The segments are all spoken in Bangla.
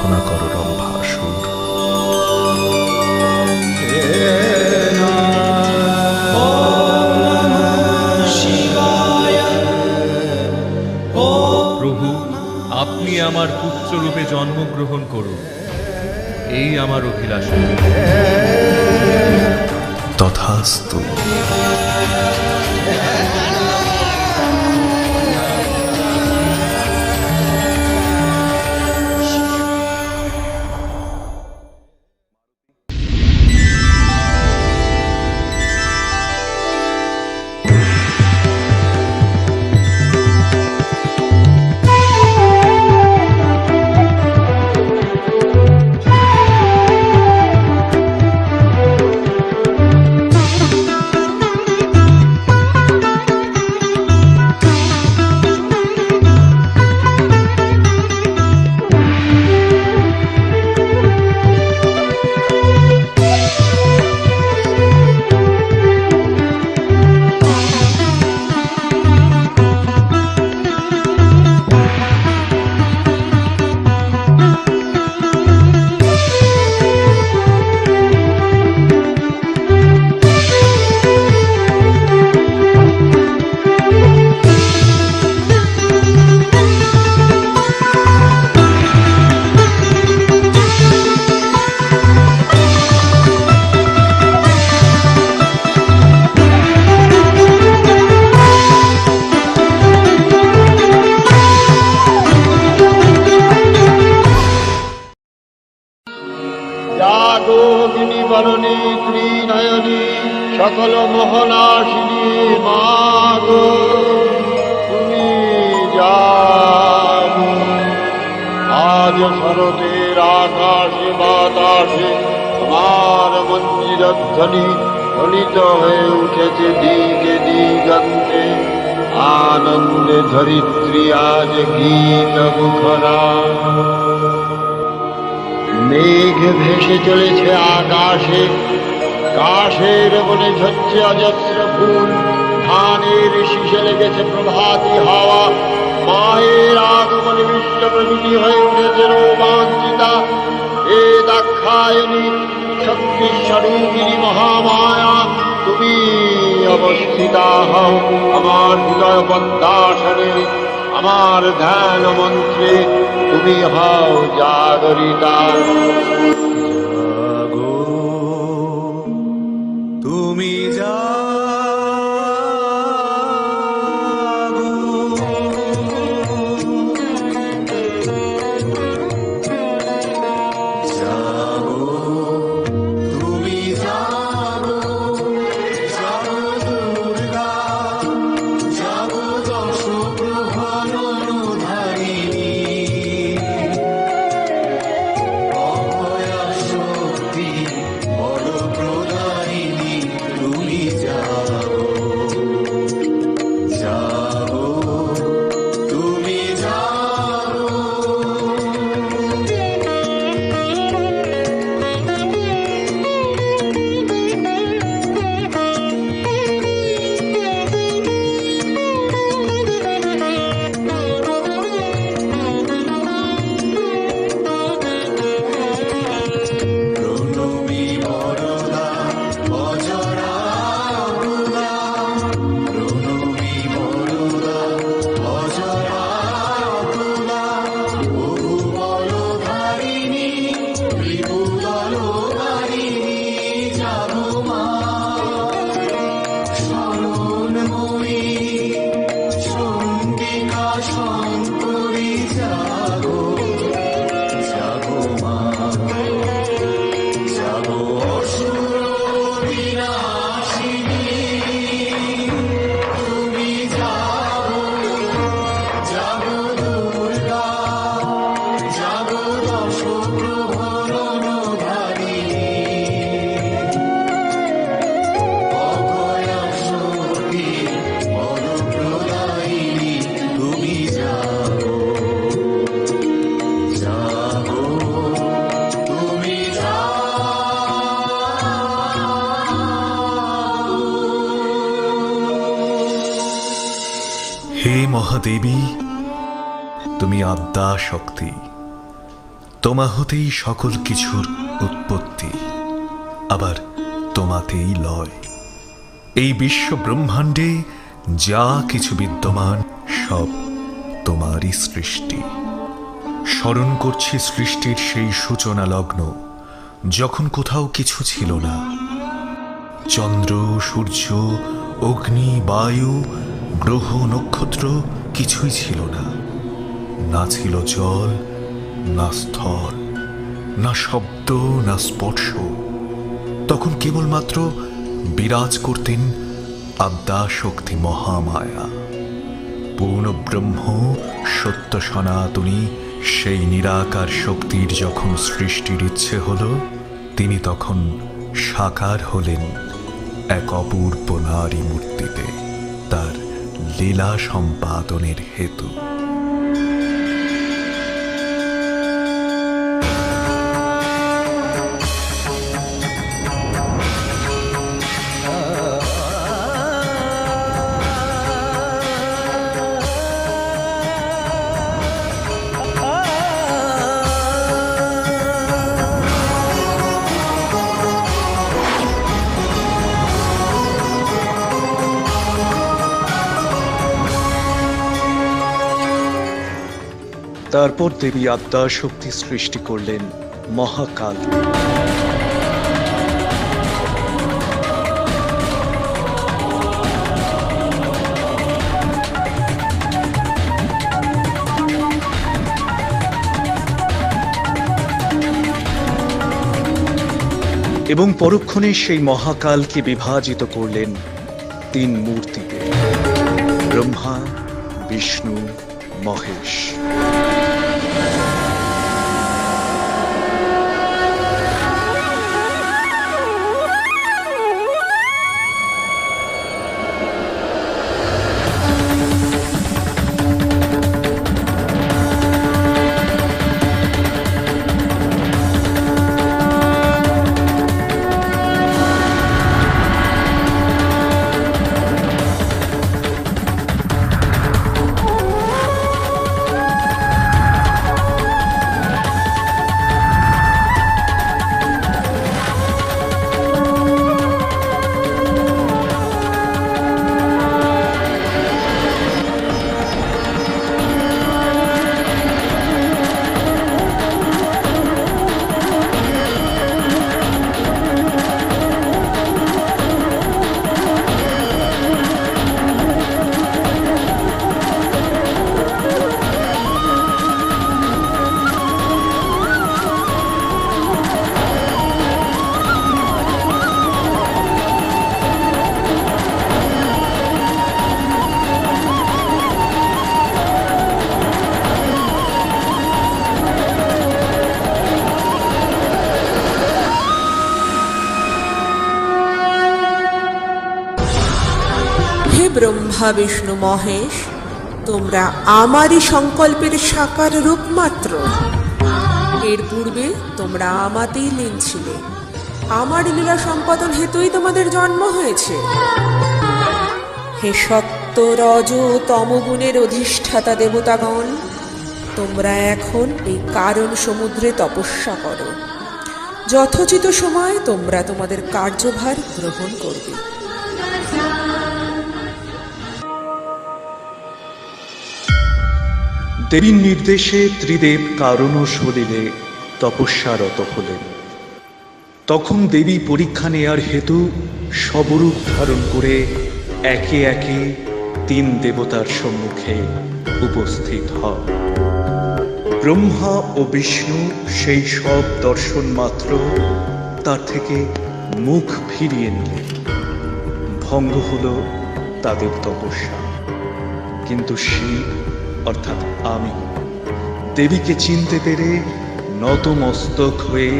প্রার্থনা করো রম্ভাসুর। প্রভু, আপনি আমার পুত্ররূপে জন্মগ্রহণ করুন, এই আমার অভিলাষা। তথাস্তু। জাগোগিনী বরণী ত্রিনয়নী সকল মোহনাশিনী মাগো, তুমি জাগো। আজ শরতের আকাশে বাতাসে তোমার মঞ্জিরধ্বনি ধ্বনিত হয়ে উঠেছে দিকে দিগন্তে। আনন্দে ধরিত্রী আজ গীত মুখরা। মেঘ ভেসে চলেছে আকাশে, কাশের বনে ঝরছে অজস্র ফুল। ধানের শীষে লেগেছে প্রভাতী হাওয়া। মায়ের আগমনে বিশ্ব প্রকৃতি হয়ে উঠেছে রোমাঞ্চিতা। এ দাক্ষায়ণী শক্তি স্বরূপিণী মহামায়া, তুমি অবস্থিতা হও আমার হৃদয় পদ্মাসনে। আমার ধ্যান মন্ত্রে তুমি হও জাগরিতা। জাগো, তুমি জাগো, জাগো, তুমি জাগো, জাগো দুর্গা, জাগো দশ প্রহরণধারিণী। অভয়া শক্তি বড় প্রদায়িনী, তুমি জাগো, জাগো, তুমি জাগো। প্রণমী বরদা অজরা অকুলা, প্রণমী বরদা অজরা অকুলা। বহু বলধারিণী ত্রিপুদলধারিণী, জাগো মা। শরণময়ী চণ্ডিকা শঙ্করী, জাগো, জাগো মা, জাগো অসুর বিনাশিনী। তুমি জাগো, জাগো দুর্গা, জাগো দশ প্রহরণধারিণী। অভয়া শক্তি বড় প্রদায়িনী, তুমি জাগো, জাগো, তুমি হে মহাদেবী, তুমি আদ্যা শক্তি, তোমা হতেই সকল কিছুর উৎপত্তি, আবার তোমাতেই লয়। এই বিশ্ব ব্রহ্মাণ্ডে যা কিছু বিদ্যমান সব তোমারই সৃষ্টি। স্মরণ করছি সৃষ্টির সেই সূচনা লগ্ন, যখন কোথাও কিছু ছিল না। চন্দ্র, সূর্য, অগ্নি, বায়ু, গ্রহ, নক্ষত্র কিছুই ছিল না। না ছিল জল, না স্থল, না শব্দ, না স্পর্শ। তখন কেবলমাত্র বিরাজ করতেন আদ্যা শক্তি মহামায়া। পূর্ণ ব্রহ্ম, সত্য সনাতনী সেই নিরাকার শক্তির যখন সৃষ্টির ইচ্ছে হল, তিনি তখন সাকার হলেন এক অপূর্ব নারী মূর্তিতে, তার লীলা সম্পাদনের হেতু। তারপর দেবী আদ্যা শক্তি সৃষ্টি করলেন মহাকাল। এবং পরক্ষণে সেই মহাকালকে বিভাজিত করলেন তিন মূর্তিতে, ব্রহ্মা, বিষ্ণু, মহেশ। ব্রহ্মা, বিষ্ণু, মহেশ, তোমরা আমারই সংকল্পের সাকার রূপ মাত্র। এর পূর্বে তোমরা আমাতেই লীন ছিলে। আমার লীলা সম্পাদন হেতুই তোমাদের জন্ম হয়েছে। হে সত্য, রজ, তমগুণের অধিষ্ঠাতা দেবতাগণ, তোমরা এখন এই কারণ সমুদ্রে তপস্যা করো। যথোচিত সময় তোমরা তোমাদের কার্যভার গ্রহণ করবে। দেবীর নির্দেশে ত্রিদেব কারণ ও সলিলে তপস্যারত হলেন। তখন দেবী পরীক্ষা নেয়ার হেতু সবরূপ ধারণ করে একে একে তিন দেবতার সম্মুখে উপস্থিত হন। ব্রহ্মা ও বিষ্ণু সেই সব দর্শন মাত্র তার থেকে মুখ ফিরিয়ে নিলেন। ভঙ্গ হল তাদের তপস্যা। কিন্তু শিব অর্থাৎ আমি দেবীকে চিনতে পেরে নতমস্তক হয়ে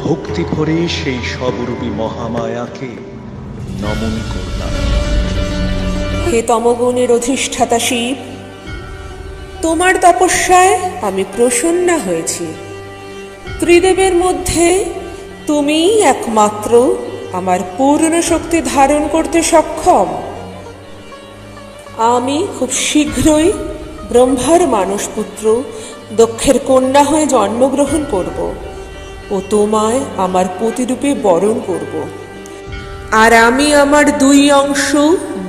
ভক্তি ভরে সেই সবরূপী মহামায়াকে নমন করলাম। হে তমগুণের অধিষ্ঠাতা শিব, তোমার তপস্যায় আমি প্রসন্না হয়েছি। ত্রিদেবের মধ্যে তুমিই একমাত্র আমার পূর্ণ শক্তি ধারণ করতে সক্ষম। আমি খুব শীঘ্রই ব্রহ্মার মানসপুত্র দক্ষের কন্যা হয়ে জন্মগ্রহণ করব ও তোমায় আমার পতিরূপে বরণ করব। আর আমি আমার দুই অংশ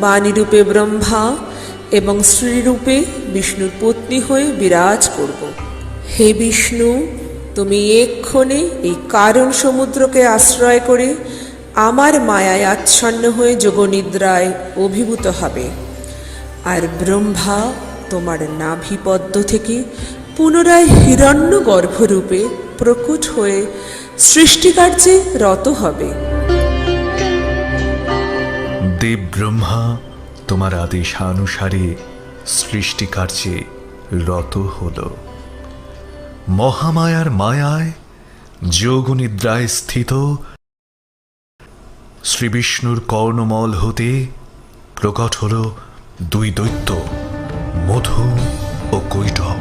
বাণীরূপে ব্রহ্মা এবং শ্রীরূপে বিষ্ণুর পত্নী হয়ে বিরাজ করব। হে বিষ্ণু, তুমি এক্ষণে এই কারণ সমুদ্রকে আশ্রয় করে আমার মায়ায় আচ্ছন্ন হয়ে যোগনিদ্রায় অভিভূত হবে। আর ব্রহ্মা তোমার নাভিপদ্ম থেকে পুনরায় হিরণ্য গর্ভরূপে প্রকট হয়ে সৃষ্টিকার্যে রত হবে। দেব ব্রহ্মা তোমার আদেশানুসারে সৃষ্টিকার্যে রত হল। মহামায়ার মায়ায় যোগনিদ্রায় স্থিত শ্রীবিষ্ণুর কর্ণমল হতে প্রকট হল দুই দৈত্য, মধু ও কৈটব।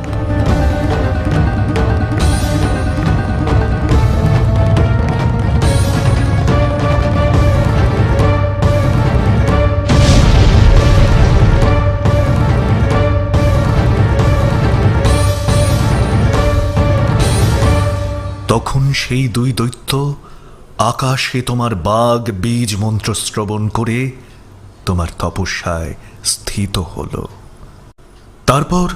তখন সেই দুই দৈত্য আকাশে তোমার বাগ বীজ মন্ত্র শ্রবণ করে তোমার তপস্যায় স্থিত হল। তারপর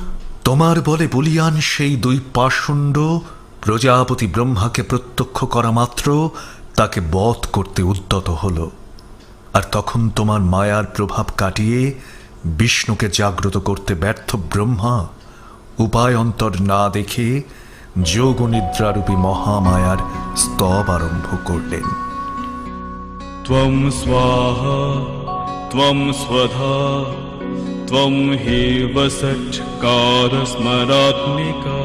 তোমার বলে বলিয়ান সেই দুই পাষণ্ড প্রজাপতি ব্রহ্মাকে প্রত্যক্ষ করা মাত্র তাকে বধ করতে উদ্যত হল। আর তখন তোমার মায়ার প্রভাব কাটিয়ে বিষ্ণুকে জাগ্রত করতে ব্যর্থ ব্রহ্মা উপায় অন্তর না দেখে যোগনিদ্রারূপী মহামায়ার স্তব আরম্ভ করলেন। ত্বং স্বাহা ত্বং স্বধা ত্বং হেব সৎকার স্মরাত্মিকা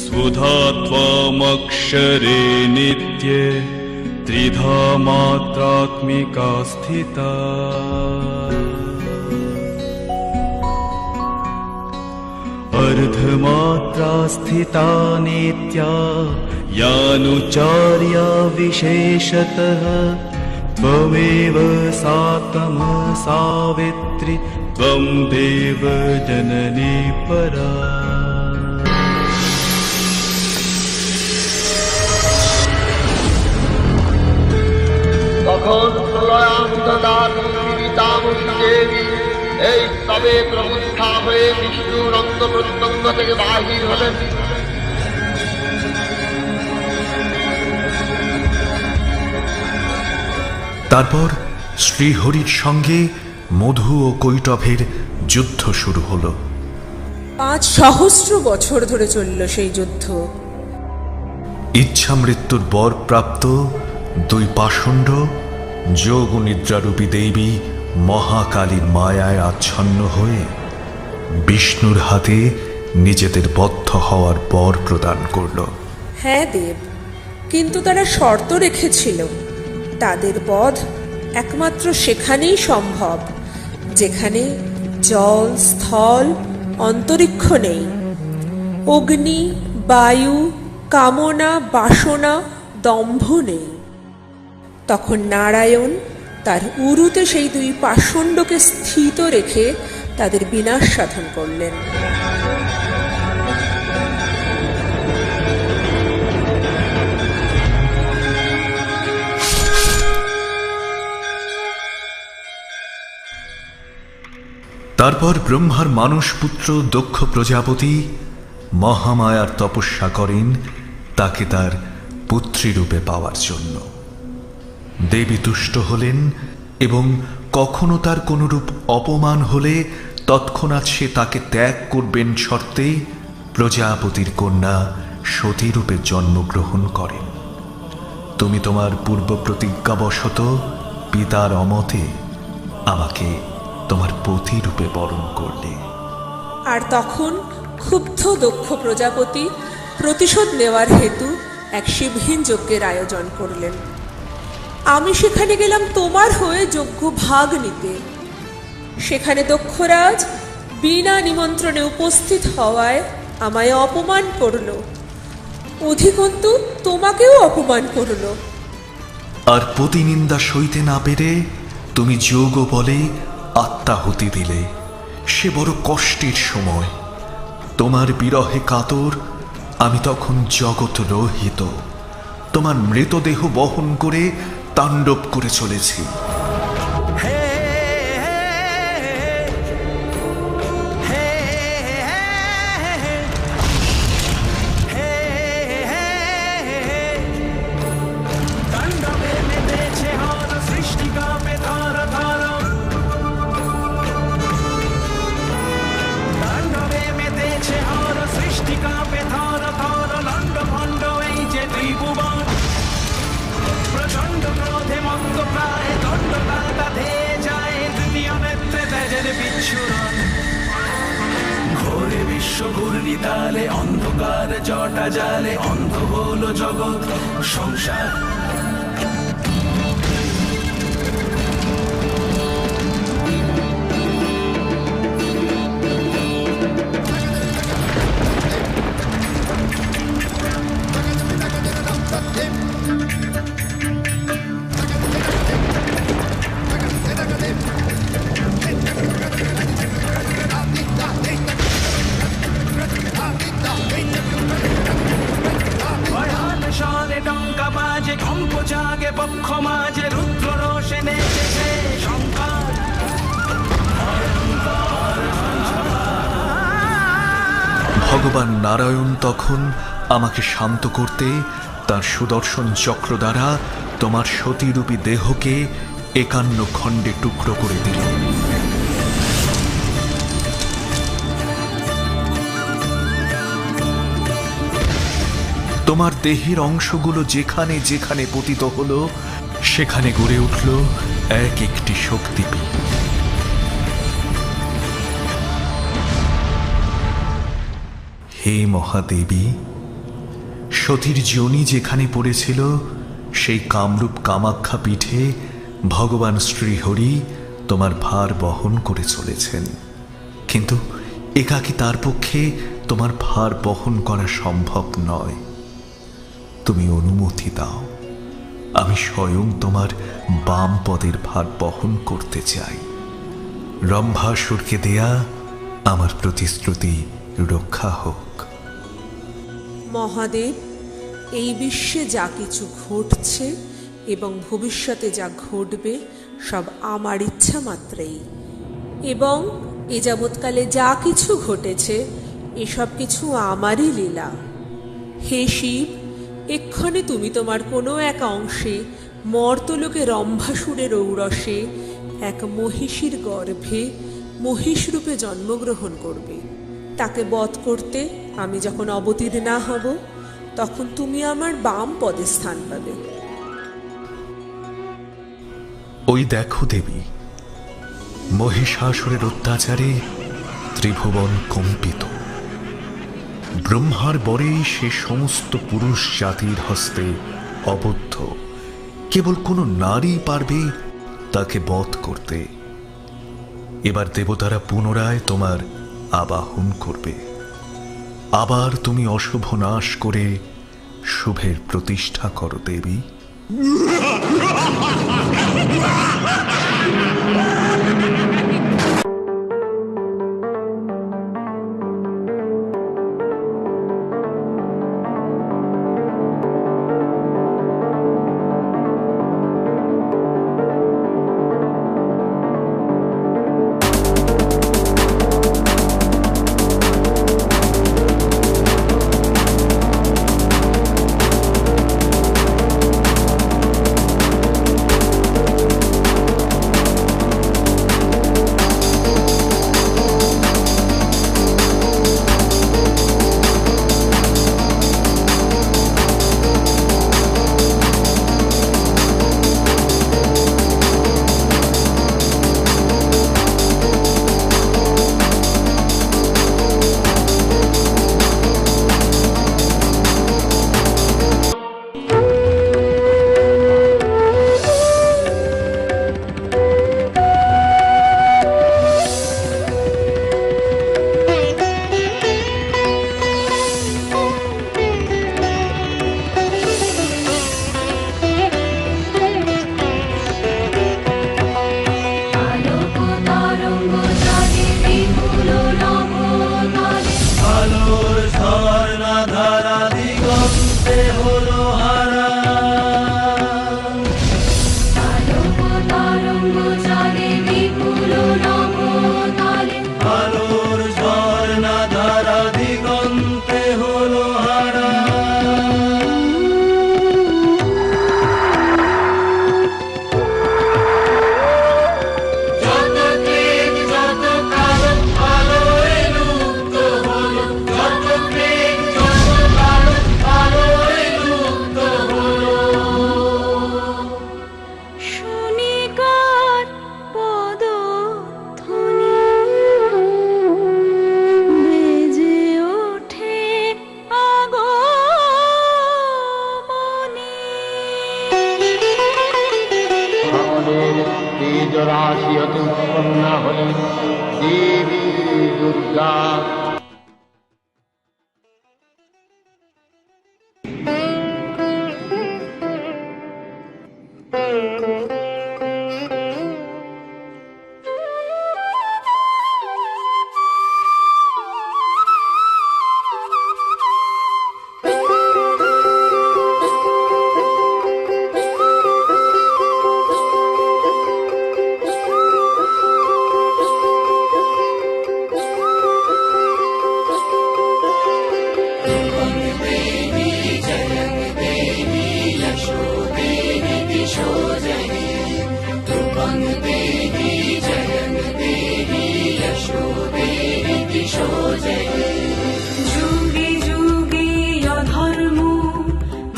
সুধা ত্বমক্ষরে নিত্যে ত্রিধা মাত্রাত্মিকা স্থিতা अर्धमात्रा स्थिता नित्या यानुचार्या विशेषतः त्वमेव सा तमः सावित्री त्वं देव जननी परा। তখন প্রলয়ান্তদাত্মী দেবী এই তবে প্রবুদ্ধা হয়ে বিষ্ণুর অঙ্গ প্রত্যঙ্গ থেকে বাহির হলেন। তারপর শ্রীহরির সঙ্গে মধু ও কৈটভের যুদ্ধ শুরু হল। 5,000 বছর ধরে চলল সেই যুদ্ধ। ইচ্ছা মৃত্যুর বর প্রাপ্ত দুই পাষণ্ড যোগনিদ্রারূপী দেবী মহাকালীর মায়ায় আচ্ছন্ন হয়ে বিষ্ণুর হাতে নিজেদের বদ্ধ হওয়ার বর প্রদান করল। হ্যাঁ দেব, কিন্তু তারা শর্ত রেখেছিল তাদের বধ একমাত্র সেখানেই সম্ভব যেখানে জল, স্থল, অন্তরিক্ষ নেই। অগ্নি, বায়ু, কামনা, বাসনা, দম্ভ নেই। তখন নারায়ণ তার উরুতে সেই দুই পাষণ্ডকে স্থিত রেখে তাদের বিনাশ সাধন করলেন। তারপর ব্রহ্মার মানস পুত্র দক্ষ প্রজাপতি মহামায়ার তপস্যা করেন তাকে তার পুত্রীরূপে পাওয়ার জন্য। দেবী তুষ্ট হলেন এবং কখনো তার কোনরূপ অপমান হলে তৎক্ষণাৎ সে তাকে ত্যাগ করবেন শর্তে প্রজাপতির কন্যা সতীরূপে জন্মগ্রহণ করেন। তুমি তোমার পূর্ব প্রতিজ্ঞাবশত পিতার অমতে আমাকে তোমার পতিরূপে বরণ করলে। আর তখন ক্ষুব্ধ দক্ষ প্রজাপতি প্রতিশোধ নেওয়ার হেতু এক শিবহীন যজ্ঞের আয়োজন করলেন। আমি সেখানে গেলাম তোমার হয়ে যজ্ঞ ভাগ নিতে। সেখানে দক্ষরাজ বিনা নিমন্ত্রণে উপস্থিত হওয়ায় আমায় অপমান করল, অধিকন্তু তোমাকেও অপমান করল। আর প্রতিনিন্দা সইতে না পেরে তুমি যোগ বলে আত্মাহুতি দিলে সে বড় কষ্টের সময়। তোমার বিরহে কাতর আমি তখন জগৎ রহিত, তোমার মৃতদেহ বহন করে তাণ্ডব করে চলেছি। ঘোরে বিশ্ব ঘূর্ণি তালে অন্ধকার জটা জালে অন্ধ হলো জগৎ সংসার। ডঙ্কা বাজে কম্প জাগে পক্ষ মাঝে রুদ্র রোষে নেচেছে শঙ্কর। ভগবান নারায়ণ তখন আমাকে শান্ত করতে তার সুদর্শন চক্র দ্বারা তোমার সতীরূপী দেহকে 51 খণ্ডে টুকরো করে দিল। তোমার দেহের অংশগুলো যেখানে যেখানে পতিত হলো সেখানে গড়ে উঠল এক একটি শক্তিপীঠ। হে মহাদেবী, সতীর যোনি যেখানে পড়েছিল সেই কামরূপ কামাখ্যা পীঠে ভগবান শ্রীহরি তোমার ভার বহন করে চলেছেন, কিন্তু একাকী তার পক্ষে তোমার ভার বহন করা সম্ভব নয়। তুমি অনুমতি দাও, আমি স্বয়ং তোমার বাম পদের ভার বহন করতে চাই। রম্ভাসুরকে দেয়া আমার প্রতিশ্রুতি রক্ষা হোক। মহাদেব, এই বিশ্বে যা কিছু ঘটছে এবং ভবিষ্যতে যা ঘটবে সব আমার ইচ্ছা মাত্রেই, এবং এ যাবৎকালে যা কিছু ঘটেছে এসব কিছু আমারই লীলা। হে শিব, এক্ষণে তুমি তোমার কোনো এক অংশে মর্তলোকে রম্ভাসুরের ঔরসে এক মহিষীর গর্ভে মহিষরূপে জন্মগ্রহণ করবে। তাকে বধ করতে আমি যখন অবতীর্ণা হব তখন তুমি আমার বাম পদে স্থান পাবে। ওই দেখো দেবী, মহিষাসুরের অত্যাচারে ত্রিভুবন কম্পিত। ব্রহ্মার বরেই সে সমস্ত পুরুষ জাতির হস্তে অবদ্ধ। কেবল কোনো নারী পারবে তাকে বধ করতে। এবার দেবতারা পুনরায় তোমার আবাহন করবে। আবার তুমি অশুভ নাশ করে শুভের প্রতিষ্ঠা করো দেবী। আলোর ঝর্ণা ধারা দিগন্তে হলো হারা। আলোর ঝর্ণা ধারা দিগন্তে হলো হারা। শুনিকার পদধ্বনি বেজে ওঠে আগমনী। আমাদের তেজ রাশি হতে উৎপন্না হলেন দেবী দুর্গা। যুগে যুগে অধর্ম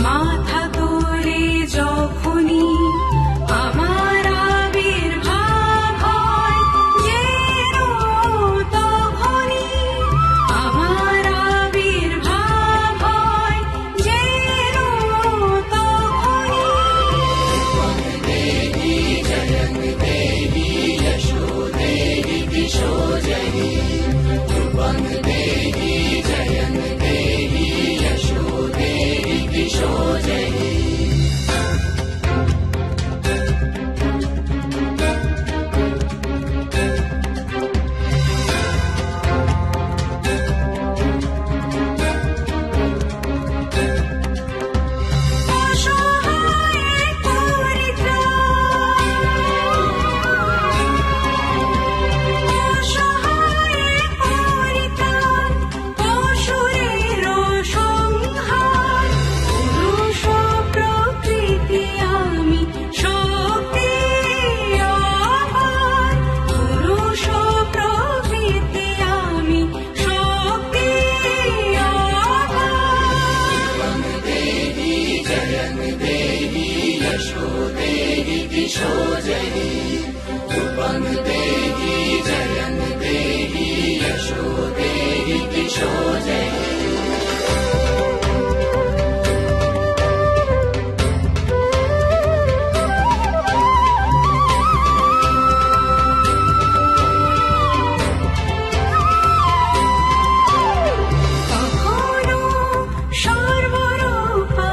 মাথা তোলে যখনই আমার আবির্ভাব হয় যেন তখনই আমার আবির্ভাব হয় যেন তখনই। অসহায় পরিত্রাণ, অসহায় পরিত্রাণ, অসুরের সংহার, পুরুষ প্রকৃতি আমি শক্তি আহার, পুরুষ প্রকৃতি আমি শক্তি আহার। কখনো সর্বরূপা,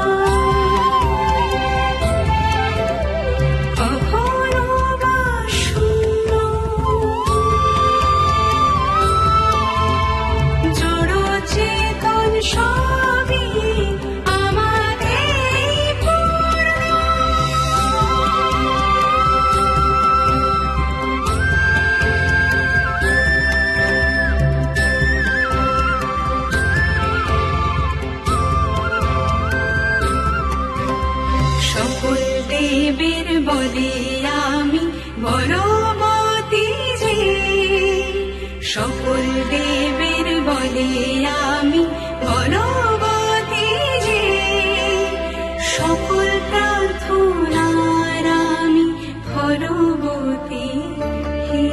কখনো বা শূন্য, জড় চেতন সবই আমাদের পূর্ণ। সকল দেবের বলে আমি বলবতী যে, সকল দেবের বলে আমি বলবতী যে, সকল প্রার্থনার আমি ফলবতী হে।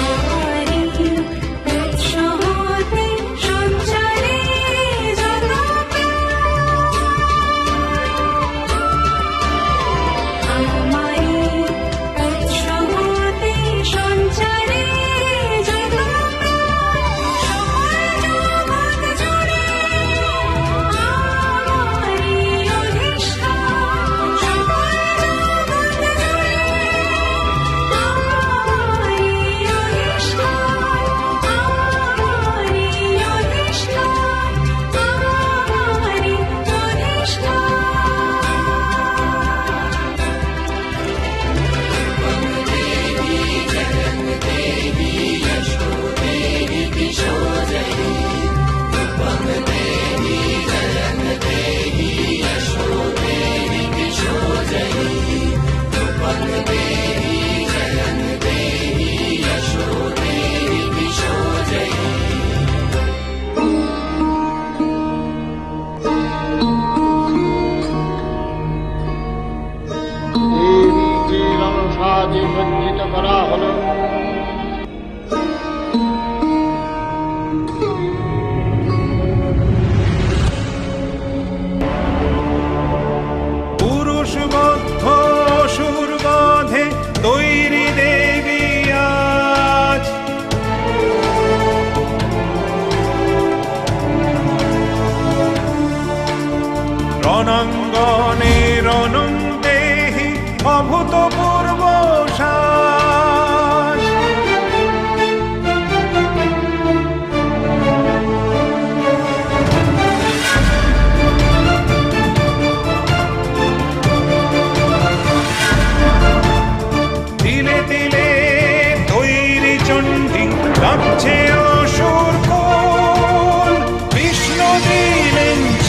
আমারি উৎস হতে সঞ্চারে যত প্রাণ,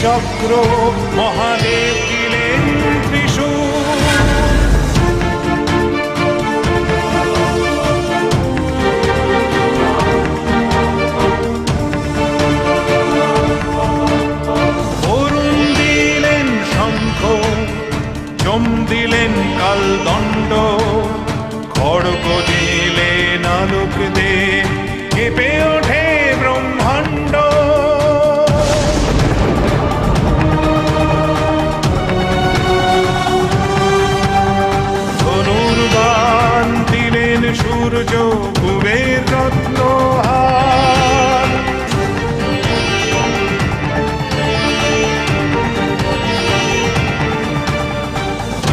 চক্র মহাদেব দিলেন ত্রিশূল। অরুণ দিলেন শঙ্খ, যম দিলেন কালদণ্ড, খড়গ দিলেন আলোক দে, কেঁপে ওঠে ব্রহ্মাণ্ড। ধনুর্বাণ দিলেন সূর্য, কুবের রত্নহার।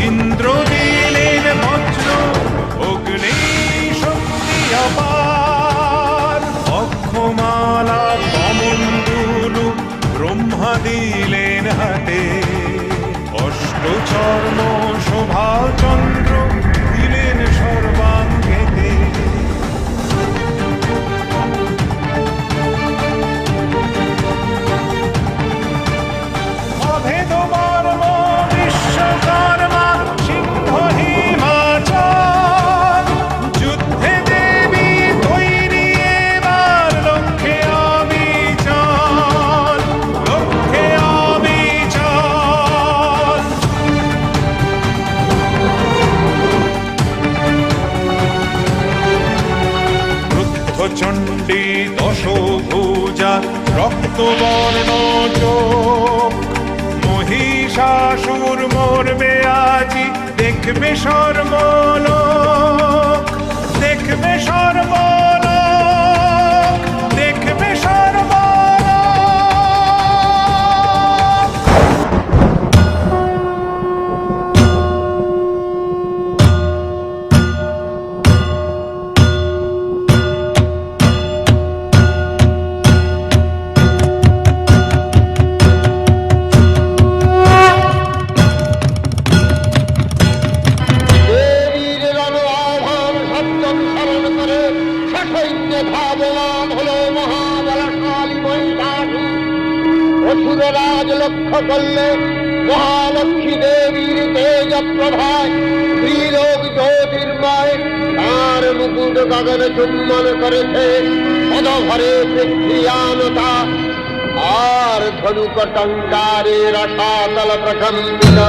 ইন্দ্র দিলেন বজ্র, অগ্নি শক্তি অপার। অক্ষমালা কমণ্ডলু ব্রহ্মা দিলেন হাতে, অষ্টচর্ম শোভাচন্দ্র দিলেন সর্বাঙ্গেতে। অভেদ মর্ম বিশ্বকর্মা সিংহ হিমাচল, যুদ্ধে দেবী তৈরি এবার লক্ষ্যে অবিচল, লক্ষ্যে অবিচল। চণ্ডী দশভুজা রক্তবর্ণ চোখ, মহিষাসুর মরবে আজি, দেখবে সর্বলোক, দেখবে সর্বলোক, দেখবে সর্বলোক। দেবীর রণ আহ্বান সত্যম স্মরণ করে সসৈন্য ধাবমান হলো মহাবলশালী মহিষাসুর। অসুররাজ লক্ষ্য করলে মহালক্ষ্মী দেবীর তেজ প্রভায় ত্রিলোক জ্যোতির্ময়, তার মুকুট গগন চুম্বন করেছে পদভরে পৃথ্বীয়ানতা, আর ধনুক টঙ্কারে রসাতল প্রকম্পিত।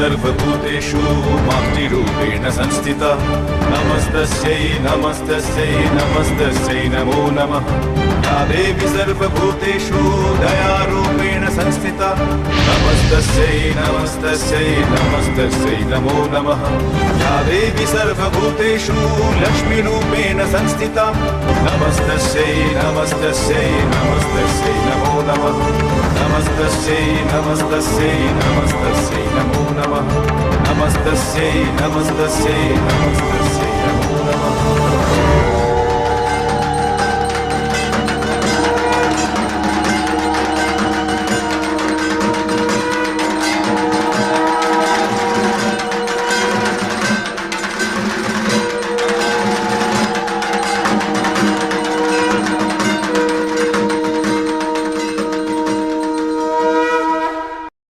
सर्वभूतेषु मातृरूपेण संस्थिता, नमस्तस्यै नमस्तस्यै नमस्तस्यै नमो नमः। या देवी सर्वभूतेषु दयारूपेण संस्थिता, नमस्तस्यै नमस्तस्यै नमस्तस्यै नमो नमः। या देवी सर्वभूतेषु लक्ष्मीरूपेण संस्थिता, नमस्तस्यै नमस्तस्यै नमस्तस्यै नमो नमः। नमस्तस्यै नमस्तस्यै नमस्तस्यै नमो नमः। नमस्तस्यै नमस्तस्यै नमस्तस्यै